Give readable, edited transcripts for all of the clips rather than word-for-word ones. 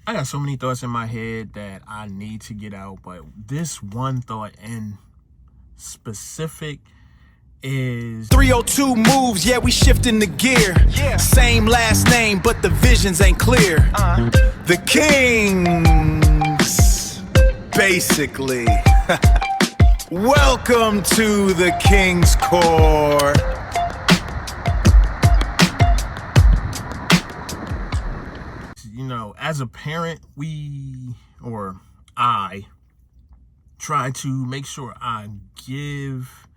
I got so many thoughts in my head that I need to get out, but this one thought in specific is 302 moves, yeah, we shifting the gear. Yeah. Same last name, but the visions ain't clear. The Kings, basically. Welcome to the King's Court. As a parent, I try to make sure I give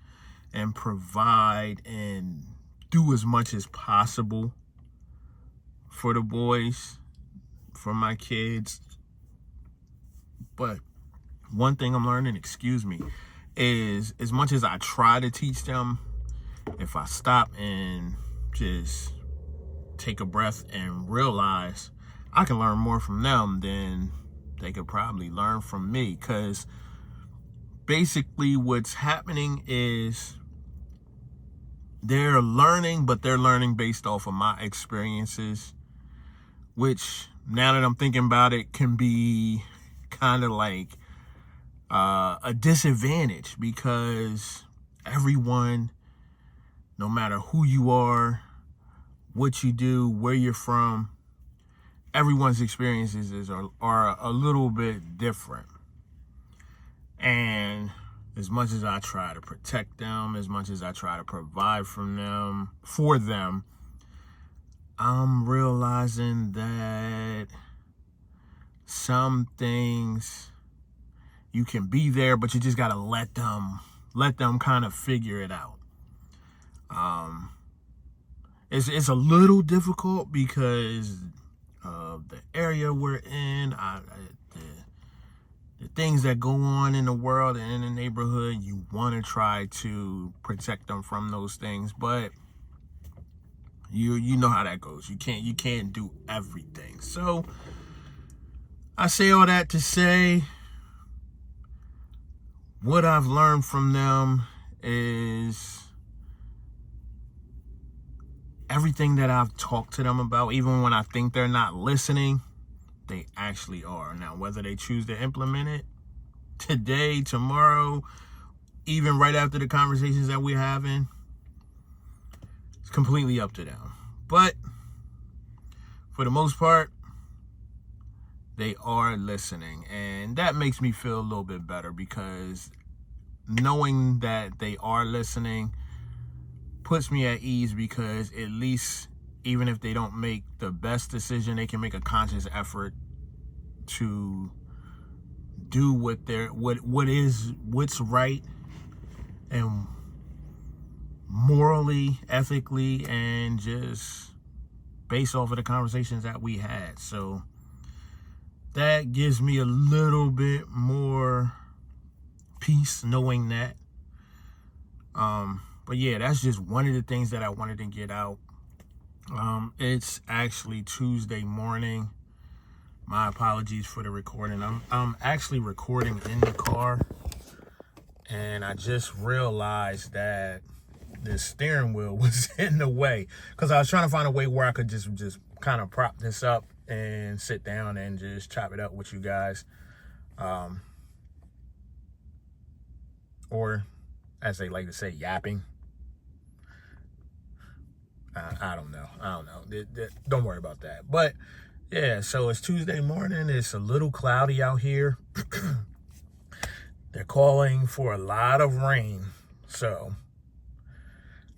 and provide and do as much as possible for the boys, for my kids. But one thing I'm learning, is as much as I try to teach them, if I stop and just take a breath and realize I can learn more from them than they could probably learn from me. Because basically what's happening is they're learning, but they're learning based off of my experiences, which now that I'm thinking about it can be kind of like a disadvantage, because everyone, no matter who you are, what you do, where you're from, everyone's experiences are a little bit different. And as much as I try to protect them, as much as I try to provide for them, I'm realizing that some things you can be there, but you just gotta let them kind of figure it out. It's a little difficult because of the area we're in, the things that go on in the world and in the neighborhood. You want to try to protect them from those things, but you know how that goes. You can't do everything. So I say all that to say, what I've learned from them is everything that I've talked to them about, even when I think they're not listening, they actually are. Now, whether they choose to implement it today, tomorrow, even right after the conversations that we're having, it's completely up to them. But for the most part, they are listening. And that makes me feel a little bit better, because knowing that they are listening puts me at ease, because at least even if they don't make the best decision, they can make a conscious effort to do what's right and morally, ethically, and just based off of the conversations that we had. So that gives me a little bit more peace knowing that. But yeah, that's just one of the things that I wanted to get out. It's actually Tuesday morning. My apologies for the recording. I'm actually recording in the car, and I just realized that the steering wheel was in the way, because I was trying to find a way where I could just kind of prop this up and sit down and just chop it up with you guys. Or as they like to say, yapping. I don't know. Don't worry about that. But yeah, so it's Tuesday morning. It's a little cloudy out here. They're calling for a lot of rain. So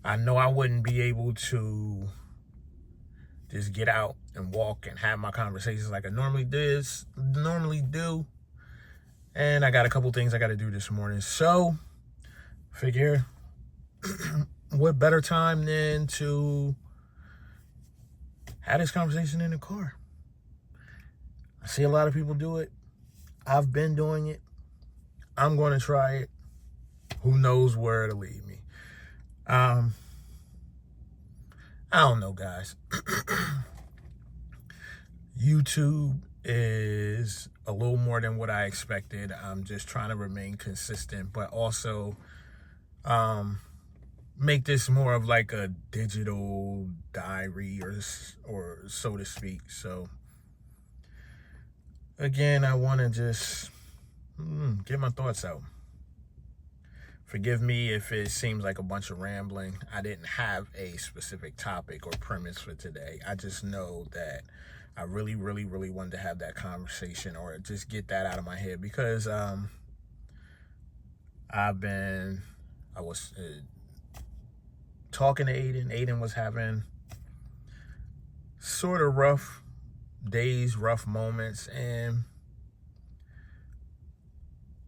I know I wouldn't be able to just get out and walk and have my conversations like I normally do. And I got a couple things I got to do this morning. So figure what better time than to have this conversation in the car. I see a lot of people do it. I've been doing it. I'm going to try it. Who knows where it'll lead me. I don't know, guys. YouTube is a little more than what I expected. I'm just trying to remain consistent, but also make this more of like a digital diary or so to speak. So again, I want to just get my thoughts out. Forgive me if it seems like a bunch of rambling. I didn't have a specific topic or premise for today. I just know that I really, really, really wanted to have that conversation or just get that out of my head because I was talking to Aiden. Aiden was having sort of rough days, rough moments, and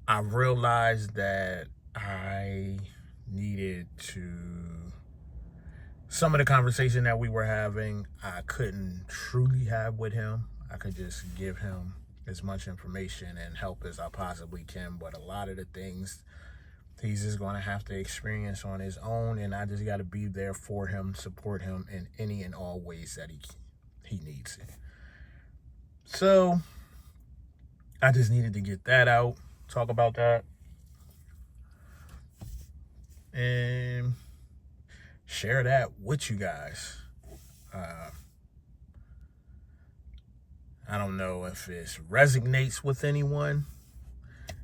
I realized that I needed to, some of the conversation that we were having, I couldn't truly have with him. I could just give him as much information and help as I possibly can, but a lot of the things he's just going to have to experience on his own, and I just got to be there for him, support him in any and all ways that he needs it. So I just needed to get that out, talk about that, and share that with you guys. I don't know if it resonates with anyone.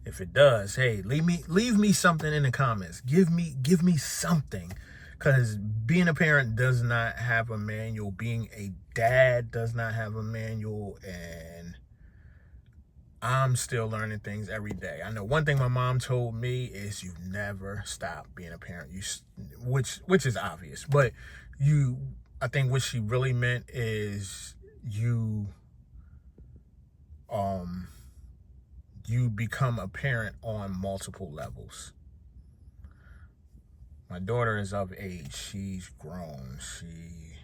If it does, hey, leave me something in the comments. Give me something. Because being a parent does not have a manual. Being a dad does not have a manual. And I'm still learning things every day. I know one thing my mom told me is you never stop being a parent. Which is obvious. But I think what she really meant is you become a parent on multiple levels. My daughter is of age. She's grown. She's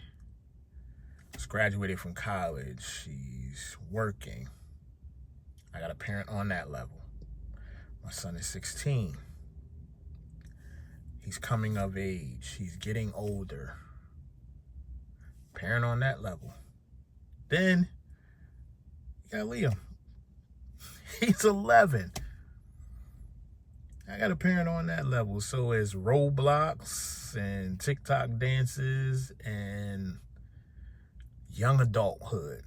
graduated from college. She's working. I got a parent on that level. My son is 16. He's coming of age. He's getting older. Parent on that level. Then you got Liam. He's 11. I got a parent on that level. So it's Roblox and TikTok dances and young adulthood.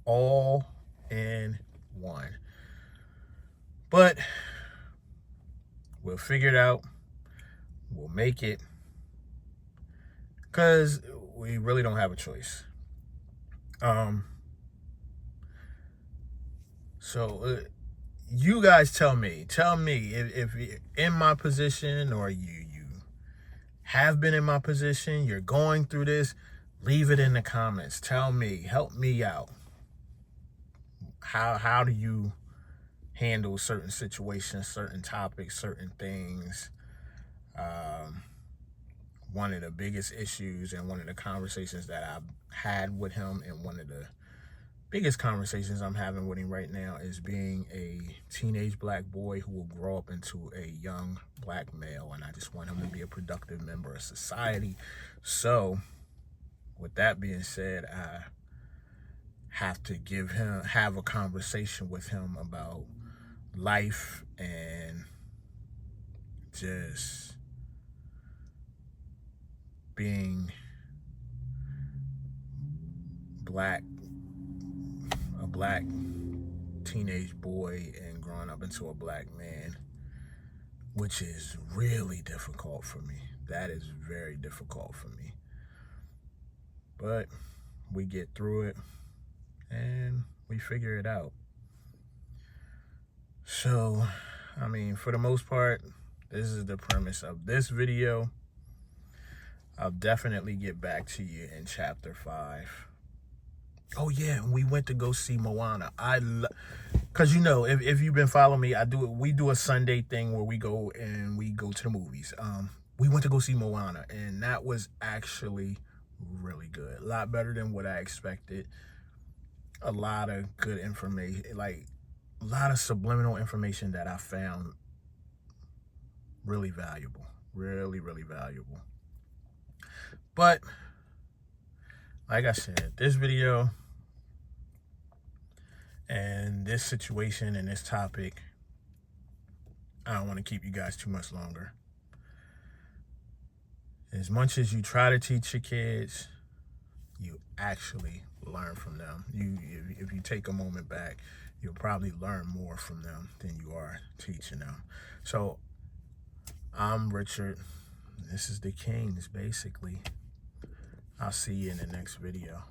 All in one. But we'll figure it out. We'll make it. Because we really don't have a choice. So you guys tell me if you're in my position or you have been in my position, you're going through this, leave it in the comments. Tell me, help me out. How do you handle certain situations, certain topics, certain things? One of the biggest issues and one of the conversations that I've had with him, and one of the biggest conversations I'm having with him right now, is being a teenage black boy who will grow up into a young black male, and I just want him to be a productive member of society. So with that being said, I have to have a conversation with him about life and just being a black teenage boy and growing up into a black man, which is really difficult for me. That is very difficult for me. But we get through it and we figure it out. So, I mean, for the most part, this is the premise of this video. I'll definitely get back to you in chapter 5. Oh yeah, we went to go see Moana. Cause if you've been following me, we do a Sunday thing where we go to the movies. We went to go see Moana, and that was actually really good. A lot better than what I expected. A lot of good information, like a lot of subliminal information that I found really valuable. Really, really valuable. But like I said, this video and this situation and this topic, I don't want to keep you guys too much longer. As much as you try to teach your kids, you actually learn from them. If you take a moment back, you'll probably learn more from them than you are teaching them. So I'm Richard. This is the Kings, basically. I'll see you in the next video.